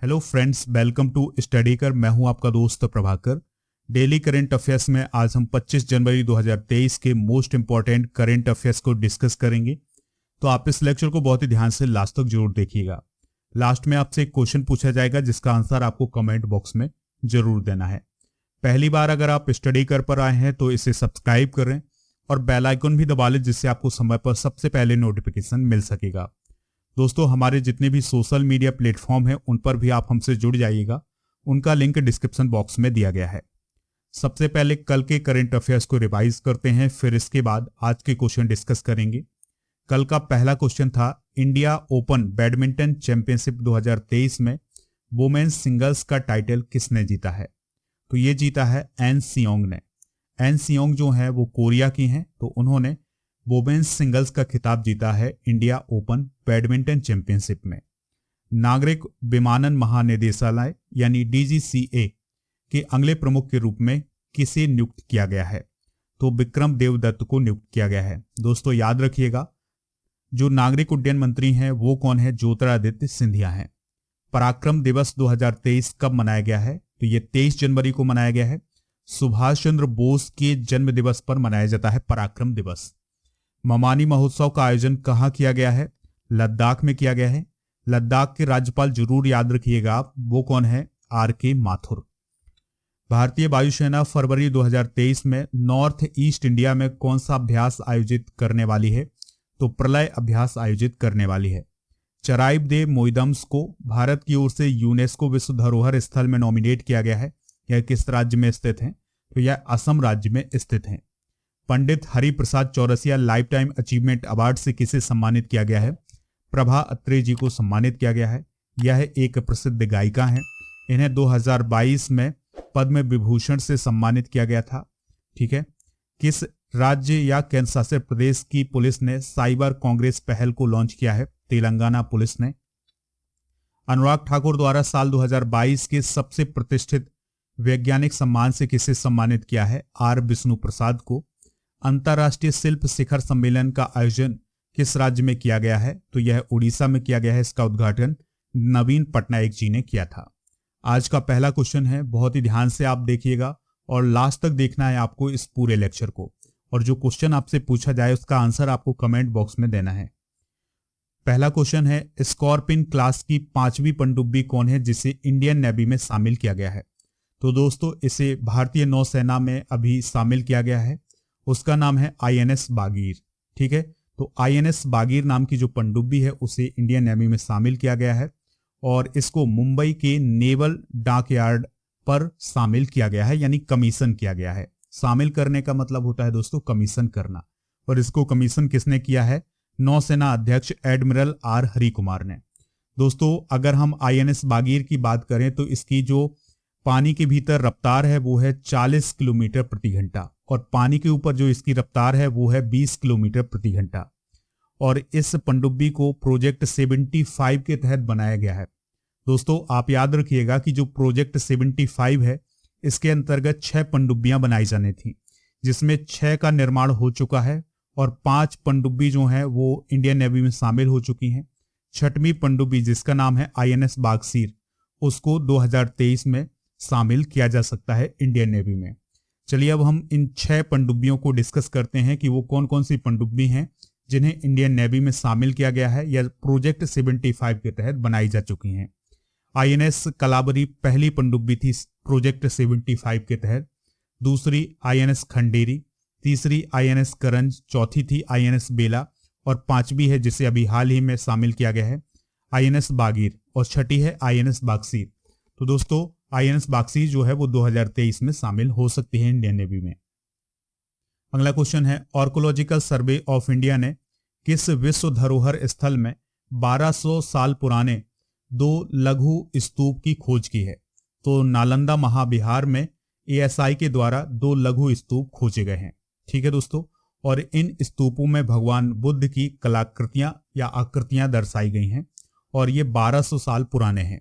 Hello friends, welcome to study कर। मैं हूं आपका दोस्त प्रभाकर। डेली करंट अफेयर्स में आज हम 25 जनवरी 2023 के मोस्ट इंपॉर्टेंट करंट अफेयर्स को डिस्कस करेंगे। तो आप इस लेक्चर को बहुत ही ध्यान से लास्ट तक जरूर देखिएगा। लास्ट में आपसे एक क्वेश्चन पूछा जाएगा जिसका आंसर आपको कमेंट बॉक्स में जरूर देना है। पहली बार अगर आप स्टडी कर पर आए हैं तो इसे सब्सक्राइब करें और बेल आइकन भी दबा लें, जिससे आपको समय पर सबसे पहले नोटिफिकेशन मिल सकेगा। दोस्तों, हमारे जितने भी सोशल मीडिया प्लेटफॉर्म हैं उन पर भी आप हमसे जुड़ जाइएगा। उनका लिंक डिस्क्रिप्शन बॉक्स में दिया गया है। सबसे पहले कल के करंट अफेयर्स को रिवाइज करते हैं, फिर इसके बाद आज के क्वेश्चन डिस्कस करेंगे। कल का पहला क्वेश्चन था, इंडिया ओपन बैडमिंटन चैंपियनशिप 2023 में वुमेन्स सिंगल्स का टाइटल किसने जीता है? तो ये जीता है एन सियोंग ने। एन सियोंग जो है वो कोरिया की हैं, तो उन्होंने वुमेन्स सिंगल्स का खिताब जीता है इंडिया ओपन बैडमिंटन चैंपियनशिप में। नागरिक विमानन महानिदेशालय यानी डीजीसीए के अगले प्रमुख के रूप में किसे नियुक्त किया गया है? तो विक्रम देवदत्त को नियुक्त किया गया है। दोस्तों याद रखिएगा, जो नागरिक उड्डयन मंत्री हैं वो कौन है? ज्योतिरादित्य सिंधिया हैं। पराक्रम दिवस 2023 कब मनाया गया है? तो ये 23 जनवरी को मनाया गया है। सुभाष चंद्र बोस के जन्म दिवस पर मनाया जाता है पराक्रम दिवस। ममानी महोत्सव का आयोजन कहाँ किया गया है? लद्दाख में किया गया है। लद्दाख के राज्यपाल जरूर याद रखिएगा आप, वो कौन है? आर.के. माथुर। भारतीय वायुसेना फरवरी 2023 में नॉर्थ ईस्ट इंडिया में कौन सा अभ्यास आयोजित करने वाली है? तो प्रलय अभ्यास आयोजित करने वाली है। चराइब दे मोइदम्स को भारत की ओर से यूनेस्को विश्व धरोहर स्थल में नॉमिनेट किया गया है। यह किस राज्य में स्थित है? तो यह असम राज्य में स्थित है। Pandit Hariprasad Chaurasia life time achievement award से किसे सम्मानित किया गया है? प्रभा अत्रे जी को सम्मानित किया गया है। यह एक प्रसिद्ध गायिका हैं। इन्हें 2022 में पद्म विभूषण से सम्मानित किया गया था। ठीक है। किस राज्य या केंद्र शासित प्रदेश की पुलिस ने साइबर कांग्रेस पहल को लॉन्च किया है? तेलंगाना पुलिस ने। अनुराग ठाकुर द्वारा साल 2022 के सबसे प्रतिष्ठित वैज्ञानिक सम्मान से किसे सम्मानित किया है? आर विष्णु प्रसाद को। अंतर्राष्ट्रीय शिल्प शिखर सम्मेलन का आयोजन किस राज्य में किया गया है? तो यह उड़ीसा में किया गया है। इसका उद्घाटन नवीन पटनायक जी ने किया था। आज का पहला क्वेश्चन है, बहुत ही ध्यान से आप देखिएगा और लास्ट तक देखना है आपको इस पूरे लेक्चर को। और जो क्वेश्चन आपसे पूछा जाए उसका आंसर आपको कमेंट बॉक्स में देना है। पहला क्वेश्चन है, स्कॉर्पिन क्लास की 5वीं पनडुब्बी कौन है जिसे इंडियन नेवी में शामिल किया गया है? तो दोस्तों इसे भारतीय नौसेना में अभी शामिल किया गया है। उसका नाम है आईएनएस बागीर। ठीक है। तो आईएनएस बागीर नाम की जो पनडुब्बी है उसे इंडियन नेवी में शामिल किया गया है और इसको मुंबई के नेवल डॉकयार्ड पर शामिल किया गया है, यानी कमीशन किया गया है। शामिल करने का मतलब होता है दोस्तों कमीशन करना, और इसको कमीशन किसने किया है? नौसेना अध्यक्ष एडमिरल आर हरि कुमार ने। दोस्तों अगर हम आईएनएस बागीर की बात करें तो इसकी जो पानी के भीतर रफ्तार है वो है 40 किलोमीटर प्रति घंटा और पानी के ऊपर जो इसकी रफ्तार है वो है 20 किलोमीटर प्रति घंटा। और इस पनडुब्बी को प्रोजेक्ट 75 के तहत बनाया गया है। दोस्तों आप याद रखिएगा कि जो प्रोजेक्ट 75 है इसके अंतर्गत 6 पनडुब्बियां बनाई जानी थी, जिसमें 6 का निर्माण हो चुका है और 5 पनडुब्बी जो है वो इंडियन नेवी में शामिल हो चुकी हैं। 6वीं पनडुब्बी जिसका नाम है आईएनएस बागसीर, उसको 2023 में शामिल किया जा सकता है इंडियन नेवी में। चलिए अब हम इन 6 पनडुब्बियों को डिस्कस करते हैं कि वो कौन कौन सी पनडुब्बी हैं जिन्हें इंडियन नेवी में शामिल किया गया है या प्रोजेक्ट 75 के तहत बनाई जा चुकी हैं। आईएनएस कलाबरी पहली पनडुब्बी थी प्रोजेक्ट 75 के तहत। दूसरी आईएनएस खंडेरी, तीसरी आईएनएस करंज, चौथी थी आईएनएस बेला और 5वीं है जिसे अभी हाल ही में शामिल किया गया है आईएनएस बागीर और 6ठी है आईएनएस बागसीर। तो दोस्तों आईएनएस बागसीर जो है वो 2023 में शामिल हो सकती है इंडियन नेवी में। अगला क्वेश्चन है, आर्कोलॉजिकल सर्वे ऑफ इंडिया ने किस विश्व धरोहर स्थल में 1200 साल पुराने 2 लघु स्तूप की खोज की है? तो नालंदा महाविहार में एएसआई के द्वारा 2 लघु स्तूप खोजे गए हैं। ठीक है दोस्तों, और इन स्तूपों में भगवान बुद्ध की कलाकृतियां या आकृतियां दर्शाई गई हैं और ये 1200 साल पुराने हैं।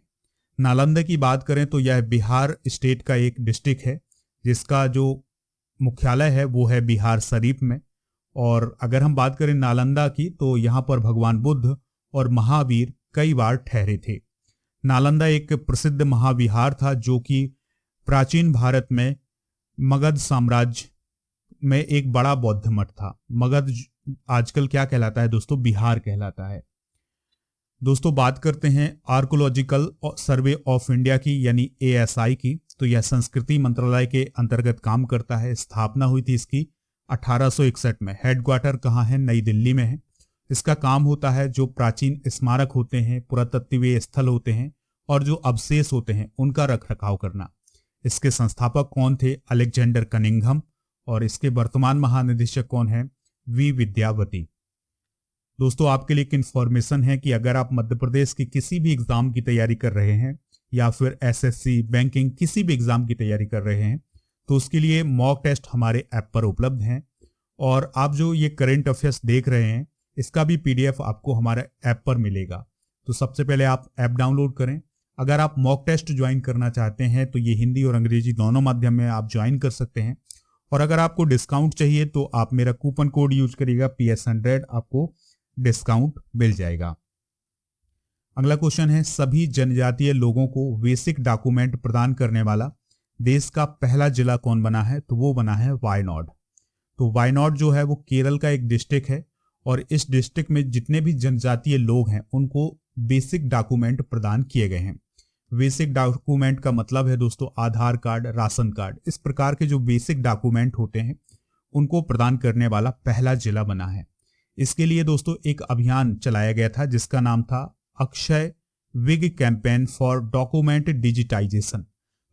नालंदा की बात करें तो यह बिहार स्टेट का एक डिस्ट्रिक्ट है जिसका जो मुख्यालय है वो है बिहार शरीफ में। और अगर हम बात करें नालंदा की तो यहाँ पर भगवान बुद्ध और महावीर कई बार ठहरे थे। नालंदा एक प्रसिद्ध महाविहार था जो कि प्राचीन भारत में मगध साम्राज्य में एक बड़ा बौद्ध मठ था। मगध आजकल क्या कहलाता है दोस्तों? बिहार कहलाता है। दोस्तों बात करते हैं आर्कोलॉजिकल सर्वे ऑफ इंडिया की यानी ASI की। तो यह संस्कृति मंत्रालय के अंतर्गत काम करता है। स्थापना हुई थी इसकी 1861 में। हेडक्वार्टर कहाँ है? नई दिल्ली में है। इसका काम होता है जो प्राचीन स्मारक होते हैं, पुरातत्वीय स्थल होते हैं और जो अवशेष होते हैं उनका रख रखाव करना। इसके संस्थापक कौन थे? Alexander Cunningham. और इसके वर्तमान महानिदेशक कौन है? वी विद्यावती। दोस्तों आपके लिए एक इन्फॉर्मेशन है कि अगर आप मध्य प्रदेश की किसी भी एग्जाम की तैयारी कर रहे हैं या फिर SSC, बैंकिंग, किसी भी एग्जाम की तैयारी कर रहे हैं तो उसके लिए मॉक टेस्ट हमारे ऐप पर उपलब्ध हैं। और आप जो ये करंट अफेयर्स देख रहे हैं इसका भी PDF आपको हमारे ऐप पर मिलेगा। तो सबसे पहले आप ऐप डाउनलोड करें। अगर आप मॉक टेस्ट ज्वाइन करना चाहते हैं तो ये हिंदी और अंग्रेजी दोनों माध्यम में आप ज्वाइन कर सकते हैं। और अगर आपको डिस्काउंट चाहिए तो आप मेरा कूपन कोड यूज करिएगा PS100, आपको डिस्काउंट मिल जाएगा। अगला क्वेश्चन है, सभी जनजातीय लोगों को बेसिक डॉक्यूमेंट प्रदान करने वाला देश का पहला जिला कौन बना है? तो वो बना है वायनाड। तो वायनाड जो है वो केरल का एक डिस्ट्रिक्ट है और इस डिस्ट्रिक्ट में जितने भी जनजातीय लोग हैं उनको बेसिक डॉक्यूमेंट प्रदान किए गए हैं। बेसिक डॉक्यूमेंट का मतलब है दोस्तों आधार कार्ड, राशन कार्ड, इस प्रकार के जो बेसिक डॉक्यूमेंट होते हैं उनको प्रदान करने वाला पहला जिला बना है। इसके लिए दोस्तों एक अभियान चलाया गया था जिसका नाम था अक्षय विग कैंपेन फॉर डॉक्यूमेंट डिजिटाइजेशन।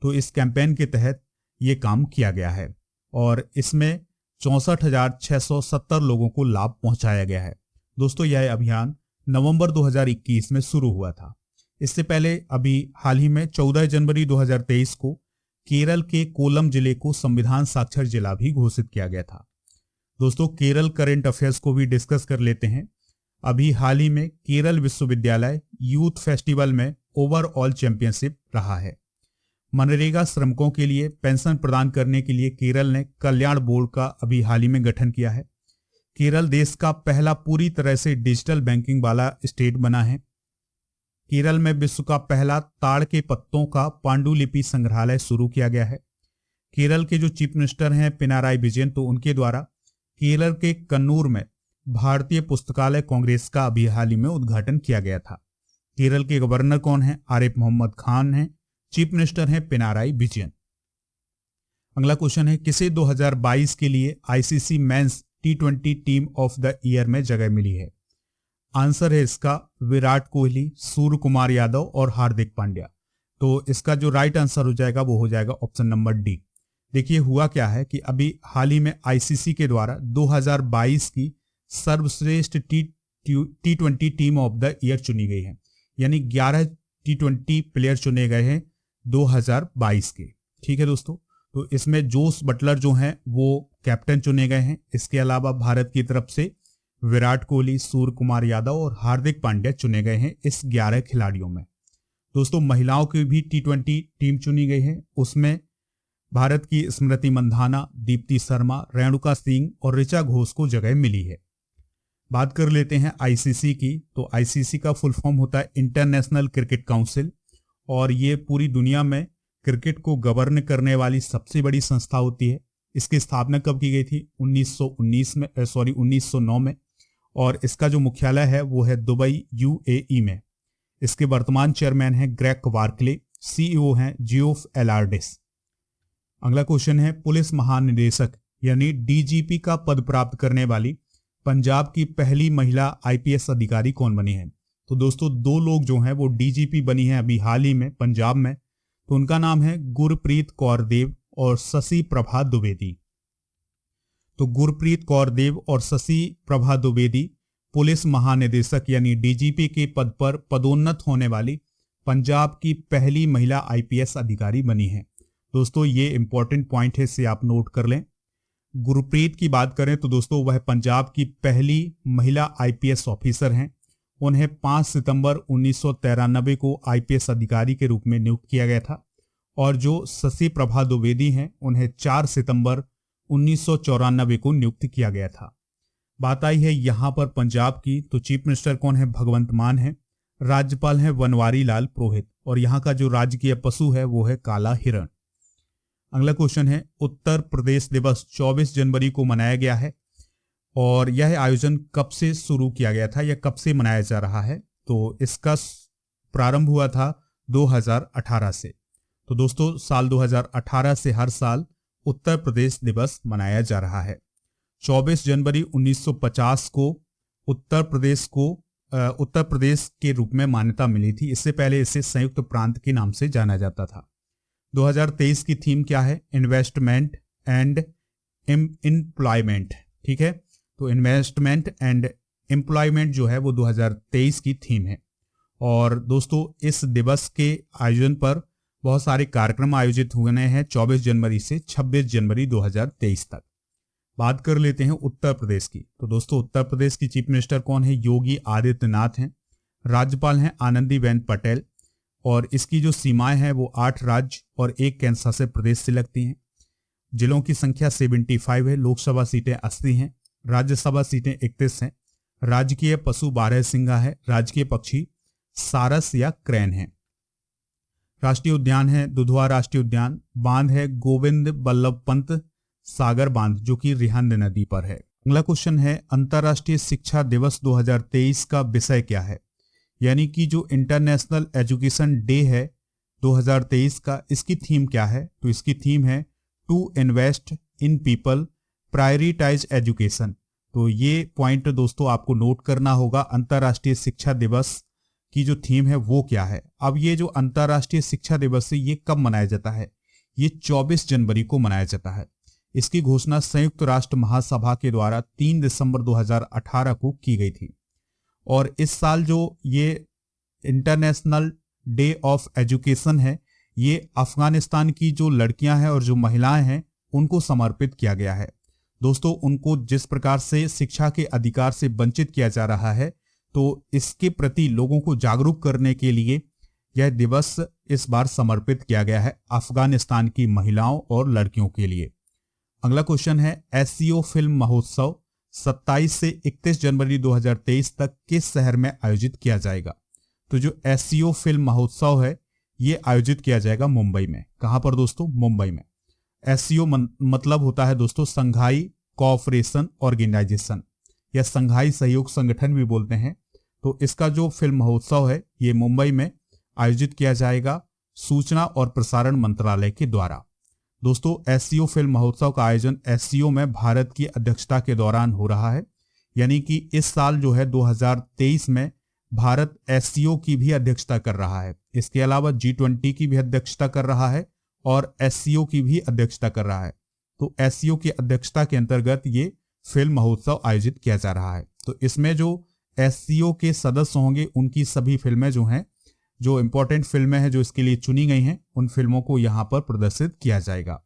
तो इस कैंपेन के तहत ये काम किया गया है और इसमें 64,670 लोगों को लाभ पहुंचाया गया है। दोस्तों यह अभियान नवंबर 2021 में शुरू हुआ था। इससे पहले अभी हाल ही में 14 जनवरी 2023 को केरल के कोलम जिले को संविधान साक्षर जिला भी घोषित किया गया था। दोस्तों केरल करंट अफेयर्स को भी डिस्कस कर लेते हैं। अभी हाल ही में केरल विश्वविद्यालय यूथ फेस्टिवल में ओवरऑल चैंपियनशिप रहा है। मनरेगा श्रमिकों के लिए पेंशन प्रदान करने के लिए केरल ने कल्याण बोर्ड का अभी हाल ही में गठन किया है। केरल देश का पहला पूरी तरह से डिजिटल बैंकिंग वाला स्टेट बना है। केरल में विश्व का पहला ताड़ के पत्तों का पांडुलिपि संग्रहालय शुरू किया गया है। केरल के जो चीफ मिनिस्टर हैं पिनाराई विजयन, तो उनके द्वारा केरल के कन्नूर में भारतीय पुस्तकालय कांग्रेस का अभी हाल ही में उद्घाटन किया गया था। केरल के गवर्नर कौन है? आरिफ मोहम्मद खान हैं। चीफ मिनिस्टर हैं पिनाराई विजयन। अगला क्वेश्चन है, किसे 2022 के लिए ICC men's T20 team of the year में जगह मिली है? आंसर है इसका विराट कोहली, सूर्य कुमार यादव और हार्दिक पांड्या। तो इसका जो राइट आंसर हो जाएगा वो हो जाएगा ऑप्शन नंबर डी। देखिए हुआ क्या है कि अभी हाल ही में ICC के द्वारा 2022 की सर्वश्रेष्ठ T20 team of the year चुनी गई है। यानी 11 T20 प्लेयर चुने गए हैं 2022 के। ठीक है दोस्तों, तो इसमें जोस बटलर जो हैं वो कैप्टन चुने गए हैं। इसके अलावा भारत की तरफ से विराट कोहली, सूर्य कुमार यादव और हार्दिक पांड्या चुने गए हैं इस 11 खिलाड़ियों में। दोस्तों महिलाओं की भी T20 टीम चुनी गई है। उसमें भारत की स्मृति मंधाना, दीप्ति शर्मा, रेणुका सिंह और ऋचा घोष को जगह मिली है। बात कर लेते हैं ICC की। तो ICC का फुल फॉर्म होता है इंटरनेशनल क्रिकेट काउंसिल और ये पूरी दुनिया में क्रिकेट को गवर्न करने वाली सबसे बड़ी संस्था होती है। इसकी स्थापना कब की गई थी? 1909 में और इसका जो मुख्यालय है वो है दुबई UAE में। इसके वर्तमान चेयरमैन हैं ग्रेग बार्कले, CEO हैं जियोफ एलार्डिस। अगला क्वेश्चन है, पुलिस महानिदेशक यानी DGP का पद प्राप्त करने वाली पंजाब की पहली महिला IPS अधिकारी कौन बनी है? तो दोस्तों दो लोग जो हैं वो DGP बनी हैं अभी हाल ही में पंजाब में। तो उनका नाम है गुरप्रीत कौर देव और शशि प्रभा द्विवेदी। तो गुरप्रीत कौर देव और शशि प्रभा द्विवेदी पुलिस महानिदेशक यानी DGP के पद पर पदोन्नत होने वाली पंजाब की पहली महिला IPS अधिकारी बनी है। दोस्तों ये इंपॉर्टेंट पॉइंट है, इसे आप नोट कर लें। गुरप्रीत की बात करें तो दोस्तों वह पंजाब की पहली महिला IPS ऑफिसर हैं। उन्हें 5 सितंबर 1993 को IPS अधिकारी के रूप में नियुक्त किया गया था और जो शशि प्रभा द्विवेदी हैं उन्हें 4 सितंबर 1994 को नियुक्त किया गया था। बात आई है यहाँ पर पंजाब की, तो चीफ मिनिस्टर कौन है? भगवंत मान है। राज्यपाल हैं बनवारी लाल पुरोहित और यहाँ का जो राजकीय पशु है वो है काला हिरण। अगला क्वेश्चन है, उत्तर प्रदेश दिवस 24 जनवरी को मनाया गया है और यह आयोजन कब से शुरू किया गया था या कब से मनाया जा रहा है? तो इसका प्रारंभ हुआ था 2018 से। तो दोस्तों साल 2018 से हर साल उत्तर प्रदेश दिवस मनाया जा रहा है। 24 जनवरी 1950 को उत्तर प्रदेश के रूप में मान्यता मिली थी। इससे पहले इसे संयुक्त प्रांत के नाम से जाना जाता था। 2023 की थीम क्या है? Investment and employment. ठीक है, तो इन्वेस्टमेंट एंड एम्प्लॉयमेंट जो है वो 2023 की थीम है। और दोस्तों इस दिवस के आयोजन पर बहुत सारे कार्यक्रम आयोजित होने हैं 24 जनवरी से 26 जनवरी 2023 तक। बात कर लेते हैं उत्तर प्रदेश की। तो दोस्तों उत्तर प्रदेश की चीफ मिनिस्टर कौन है? योगी आदित्यनाथ हैं। राज्यपाल हैं आनंदीबेन पटेल और इसकी जो सीमाएं हैं वो 8 राज्य और 1 केंद्र शासित प्रदेश से लगती हैं। जिलों की संख्या 75 है। लोकसभा सीटें 80 हैं। राज्यसभा सीटें 31 हैं। राजकीय पशु बारहसिंगा है। राजकीय पक्षी सारस या क्रैन है। राष्ट्रीय उद्यान है दुधवा राष्ट्रीय उद्यान। बांध है गोविंद बल्लभ पंत सागर बांध जो कि रिहंद नदी पर है। अगला क्वेश्चन है, अंतर्राष्ट्रीय शिक्षा दिवस 2023 का विषय क्या है? यानी कि जो इंटरनेशनल एजुकेशन डे है 2023 का, इसकी थीम क्या है? तो इसकी थीम है to invest in people prioritise education. तो ये पॉइंट दोस्तों आपको नोट करना होगा। अंतर्राष्ट्रीय शिक्षा दिवस की जो थीम है वो क्या है? अब ये जो अंतर्राष्ट्रीय शिक्षा दिवस है ये कब मनाया जाता है? ये 24 जनवरी को मनाया जाता है। इसकी घोषणा संयुक्त राष्ट्र महासभा के द्वारा 3 दिसंबर 2018 को की गई थी। और इस साल जो ये इंटरनेशनल डे ऑफ एजुकेशन है ये अफगानिस्तान की जो लड़कियां हैं और जो महिलाएं हैं उनको समर्पित किया गया है। दोस्तों उनको जिस प्रकार से शिक्षा के अधिकार से वंचित किया जा रहा है तो इसके प्रति लोगों को जागरूक करने के लिए यह दिवस इस बार समर्पित किया गया है अफगानिस्तान की महिलाओं और लड़कियों के लिए। अगला क्वेश्चन है, एससीओ फिल्म महोत्सव 27 से 31 जनवरी 2023 तक किस शहर में आयोजित किया जाएगा? तो जो एससीओ फिल्म महोत्सव है ये आयोजित किया जाएगा मुंबई में। कहां पर दोस्तों? मुंबई में। एससीओ मतलब होता है दोस्तों संघाई कोऑपरेशन ऑर्गेनाइजेशन या संघाई सहयोग संगठन भी बोलते हैं। तो इसका जो फिल्म महोत्सव है ये मुंबई में आयोजित किया जाएगा सूचना और प्रसारण मंत्रालय के द्वारा। दोस्तों एससीओ फिल्म महोत्सव का आयोजन एससीओ में भारत की अध्यक्षता के दौरान हो रहा है। यानी कि इस साल जो है 2023 में भारत एससीओ की भी अध्यक्षता कर रहा है। इसके अलावा G20 की भी अध्यक्षता कर रहा है और एससीओ की भी अध्यक्षता कर रहा है। तो एससीओ की अध्यक्षता के अंतर्गत ये फिल्म महोत्सव आयोजित किया जा रहा है। तो इसमें जो एससीओ के सदस्य होंगे उनकी सभी फिल्में जो हैं, जो इंपॉर्टेंट फिल्में हैं जो इसके लिए चुनी गई हैं, उन फिल्मों को यहां पर प्रदर्शित किया जाएगा।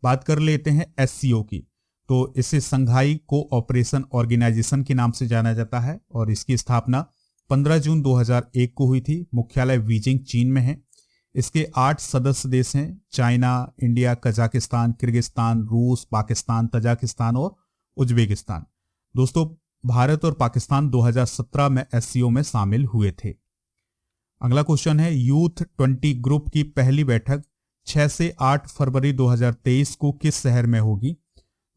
बात कर लेते हैं एससीओ की। तो इसे संघाई कोऑपरेशन ऑर्गेनाइजेशन के नाम से जाना जाता है और इसकी स्थापना 15 जून 2001 को हुई थी। मुख्यालय बीजिंग चीन में है। इसके 8 सदस्य देश हैं, चाइना, इंडिया, कजाकिस्तान, किर्गिस्तान, रूस, पाकिस्तान, तजाकिस्तान और उज्बेकिस्तान। दोस्तों भारत और पाकिस्तान 2017 में एससीओ में शामिल हुए थे। अगला क्वेश्चन है, यूथ 20 ग्रुप की पहली बैठक 6 से 8 फरवरी 2023 को किस शहर में होगी?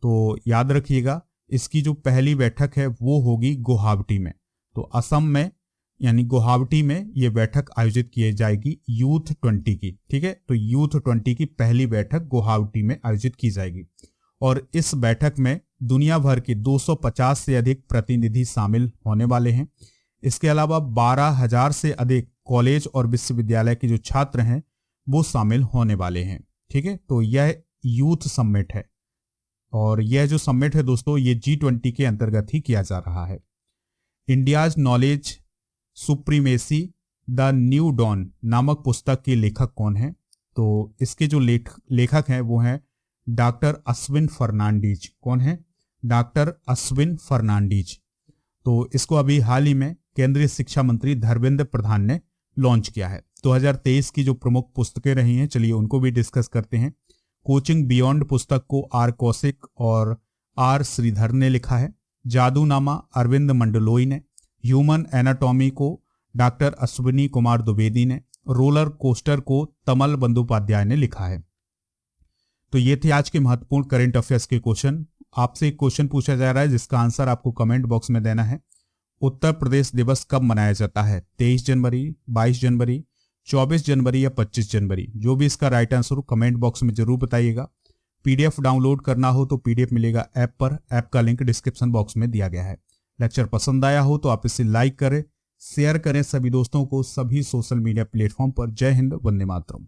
तो याद रखिएगा इसकी जो पहली बैठक है वो होगी गुवाहाटी में। तो असम में यानी गुवाहाटी में ये बैठक आयोजित की जाएगी यूथ 20 की। ठीक है, तो यूथ 20 की पहली बैठक गुवाहाटी में आयोजित की जाएगी और इस बैठक में दुनिया भर के 250 से अधिक प्रतिनिधि शामिल होने वाले हैं। इसके अलावा 12,000 से अधिक कॉलेज और विश्वविद्यालय के जो छात्र हैं वो शामिल होने वाले हैं। ठीक है, तो यह यूथ समिट है और यह जो समिट है दोस्तों ये G20 के अंतर्गत ही किया जा रहा है। India's knowledge supremacy the new dawn नामक पुस्तक के लेखक कौन है? तो इसके जो लेखक हैं वो हैं डॉक्टर अश्विन फर्नांडीज। कौन है? डॉक्टर अश्विन फर्नांडीज। तो इसको अभी हाल ही में केंद्रीय शिक्षा मंत्री धर्मेंद्र प्रधान ने लॉन्च किया है। 2023 की जो प्रमुख पुस्तकें रही हैं चलिए उनको भी डिस्कस करते हैं। कोचिंग बियॉन्ड पुस्तक को आर कौशिक और आर श्रीधर ने लिखा है। जादूनामा अरविंद मंडलोई ने। ह्यूमन एनाटॉमी को डॉक्टर अश्विनी कुमार द्विवेदी ने। रोलर कोस्टर को तमल बंदोपाध्याय ने लिखा है। तो ये थे आज के महत्वपूर्ण करंट अफेयर्स के क्वेश्चन। आपसे एक क्वेश्चन पूछा जा रहा है जिसका आंसर आपको कमेंट बॉक्स में देना है। उत्तर प्रदेश दिवस कब मनाया जाता है? 23 जनवरी, 22 जनवरी, 24 जनवरी या 25 जनवरी? जो भी इसका राइट आंसर हो कमेंट बॉक्स में जरूर बताइएगा। पीडीएफ डाउनलोड करना हो तो पीडीएफ मिलेगा ऐप पर। ऐप का लिंक डिस्क्रिप्शन बॉक्स में दिया गया है। लेक्चर पसंद आया हो तो आप इसे लाइक करें, शेयर करें सभी दोस्तों को, सभी सोशल मीडिया प्लेटफॉर्म पर। जय हिंद, वंदे मातरम।